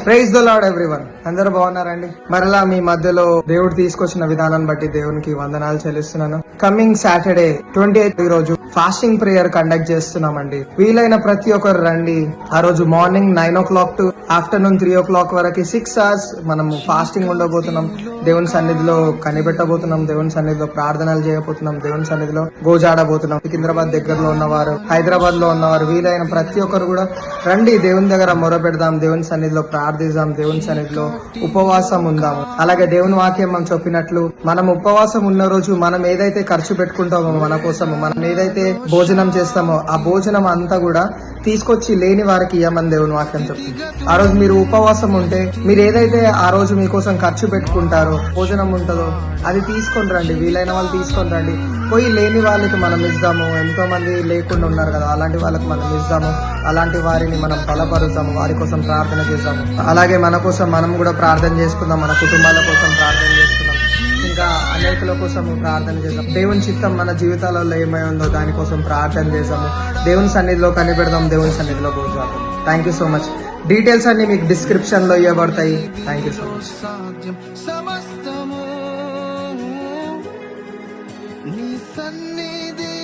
Praise the lord everyone. అందరూ బాగున్నారండి? మరలా మీ మధ్యలో దేవుడు తీసుకొచ్చిన విధానాన్ని బట్టి దేవునికి వందనాలు చెల్లిస్తున్నాను. కమింగ్ సాటర్డే 28 ఈ రోజు ఫాస్టింగ్ ప్రేయర్ కండక్ట్ చేస్తున్నామండి. వీలైన ప్రతి ఒక్కరు రండి. ఆ రోజు morning 9 o'clock to afternoon 3 o'clock వరకు 6 hours మనము ఫాస్టింగ్ ఉండబోతున్నాం. దేవుని సన్నిధిలో కనిపెట్టబోతున్నాం. దేవుని సన్నిధిలో ప్రార్థనలు చేయబోతున్నాం. దేవుని సన్నిధిలో గోజాడబోతున్నాం. సికింద్రాబాద్ దగ్గరలో ఉన్నవారు, హైదరాబాద్ లో ఉన్నవారు, వీలైన ప్రతి ఒక్కరు కూడా రండి. దేవుని దగ్గర మొర పెడదాం. దేవుని సన్నిధిలో ప్రార్థిద్దాం. దేవుని సన్నిధిలో ఉపవాసం ఉందాము. అలాగే దేవుని వాక్యం మనం చెప్పినట్లు మనం ఉపవాసం ఉన్న రోజు మనం ఏదైతే ఖర్చు పెట్టుకుంటామో మన కోసము, మనం ఏదైతే భోజనం చేస్తామో ఆ భోజనం అంతా కూడా తీసుకొచ్చి లేని వారికి ఇవ్వమని దేవుని వాక్యం చెప్తుంది. ఆ రోజు మీరు ఉపవాసం ఉంటే మీరు ఏదైతే ఆ రోజు మీకోసం ఖర్చు పెట్టుకుంటారో భోజనం ఉంటుందో అది తీసుకొని రండి. వీలైన వాళ్ళు తీసుకొని రండి. పోయి లేని వాళ్ళకి మనం ఇద్దాము. ఎంతో మంది లేకుండా ఉన్నారు కదా, అలాంటి వాళ్ళకి మనం ఇద్దాము. అలాంటి వారిని మనం బలపరుద్దాము. వారి కోసం ప్రార్థన చేద్దాము. అలాగే మన కోసం మనం కూడా ప్రార్థన చేసుకుందాం. మన కుటుంబాల కోసం ప్రార్థన చేసుకుందాం. ఇంకా అనేకుల కోసం ప్రార్థన చేద్దాం. దేవుని చిత్తం మన జీవితాలలో ఏమై ఉందో దానికోసం ప్రార్థన చేద్దాము. దేవుని సన్నిధిలో కనిపెడదాం. దేవుని సన్నిధిలో కూర్చోదాం. Thank you so much. Details అన్ని మీకు డిస్క్రిప్షన్ లో ఇవ్వబడతాయి. Thank you so much. నీ సన్నిధి